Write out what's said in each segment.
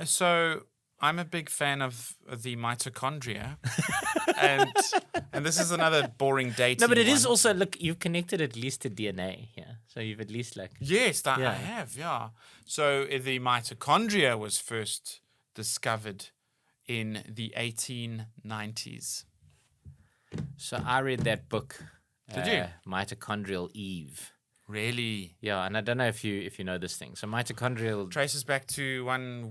So I'm a big fan of the mitochondria, and this is another boring dating. No, but it is one. also, look, you've connected at least to DNA here. So you've at least like... Yes, I Yeah. have, yeah. So the mitochondria was first discovered in the 1890s. So I read that book. Did you? Mitochondrial Eve. Really? Yeah, and I don't know if you know this thing. So mitochondrial... Traces back to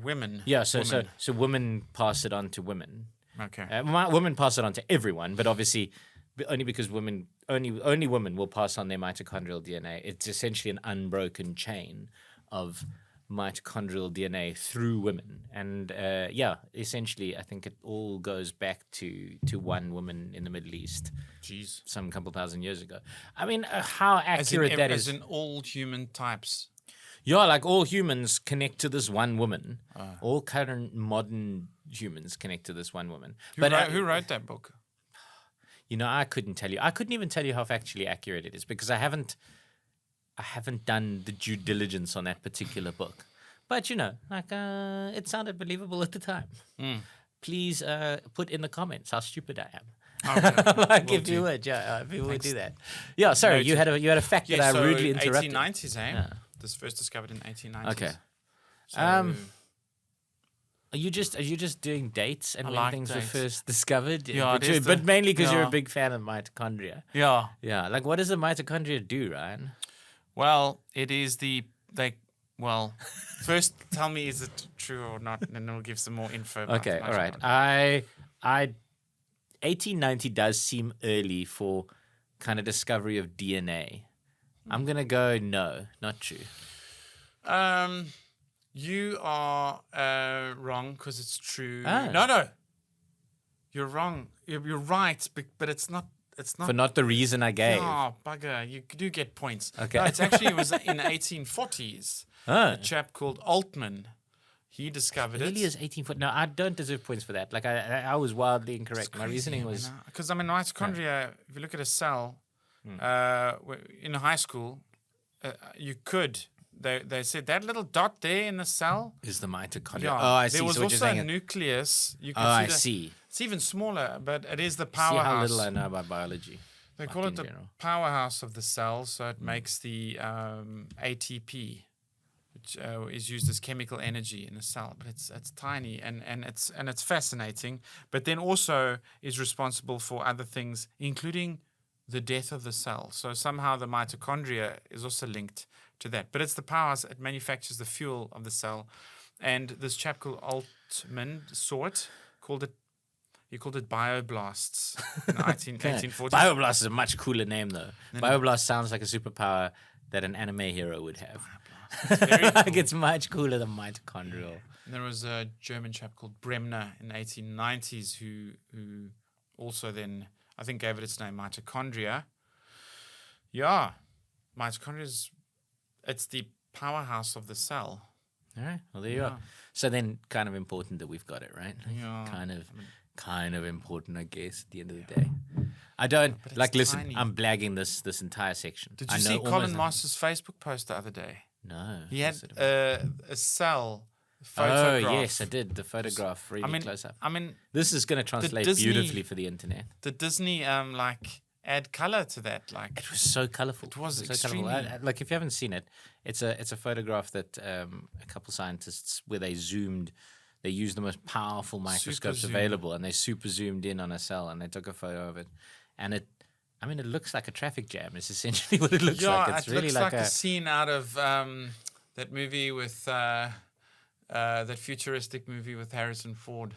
women. Yeah, so women pass it on to women. Okay. Women pass it on to everyone, but obviously only because only women will pass on their mitochondrial DNA. It's essentially an unbroken chain of mitochondrial DNA through women, and essentially I think it all goes back to one woman in the Middle East. Jeez. Some couple thousand years ago. I mean, how accurate that is. As in all human types. Yeah, like all humans connect to this one woman. All current modern humans connect to this one woman. Who wrote that book? You know, I couldn't tell you. I couldn't even tell you how factually accurate it is because I haven't done the due diligence on that particular book. But, you know, like it sounded believable at the time. Please put in the comments how stupid I am. Okay. Like if you would, if you would do that. Yeah, sorry, you had a fact that I rudely interrupted. 1890s, eh? Yeah. This first discovered in 1890s. Okay. So, Are you just doing dates and when things were first discovered? Yeah, but mainly because you're a big fan of mitochondria. Yeah. Yeah. Like, what does a mitochondria do, Ryan? Well, it is first tell me, is it true or not, and then we'll give some more info. Okay, all right. I 1890 does seem early for kind of discovery of DNA. I'm gonna go no, not true. You are wrong because it's true. Ah. No, you're wrong. You're right, but it's not. It's not For not the reason I gave. Oh, bugger! You do get points. Okay. No, it was in the 1840s. A chap called Altman. He discovered it. Really is 18 No, I don't deserve points for that. Like I was wildly incorrect. My reasoning was because mitochondria. If you look at a cell, in high school, you could. They said that little dot there in the cell is the mitochondria. Yeah, Oh, I see. There was so also a nucleus. You can I see see. It's even smaller, but it is the See powerhouse. how little I know about biology. They call it the powerhouse of the cell, so it makes the ATP, which is used as chemical energy in the cell. But it's tiny and it's fascinating. But then also is responsible for other things, including the death of the cell. So somehow the mitochondria is also linked to that. But it's the powerhouse. It manufactures the fuel of the cell. And this chap called Altman he called it bioblasts in the 1840s. Bioblast is a much cooler name, though. Bioblast sounds like a superpower that an anime hero would have. It's very cool. Like it's much cooler than mitochondrial. And there was a German chap called Bremner in the 1890s who also then, I think, gave it its name, mitochondria. Yeah, mitochondria it's the powerhouse of the cell. All right, well, there you are. So then kind of important that we've got it, right? Yeah. Kind of important, I guess, at the end of the day. I don't, listen, tiny. I'm blagging this entire section. Did you see Colin Moss's Facebook post the other day? No. He had a cell photograph. Oh, yes, I did. The photograph really close up. I mean, this is going to translate beautifully for the internet. Did Disney, add color to that? Like, it was so colorful. It was so extremely. colorful. Like, if you haven't seen it, it's a photograph that a couple scientists, where they used the most powerful microscopes available, and they super zoomed in on a cell, and they took a photo of it, and it looks like a traffic jam. It's essentially what it looks like. It's really looks like a scene out of that movie with that futuristic movie with Harrison Ford.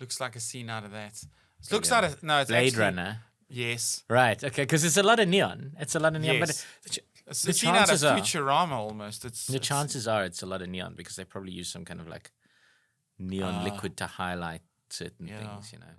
Looks like a scene out of that. It looks out of it's Blade Runner. Yes. Right. Okay. Because it's a lot of neon. Yes. But it's a scene out of Futurama almost. The chances are it's a lot of neon because they probably use some kind of like neon liquid to highlight certain things. You know.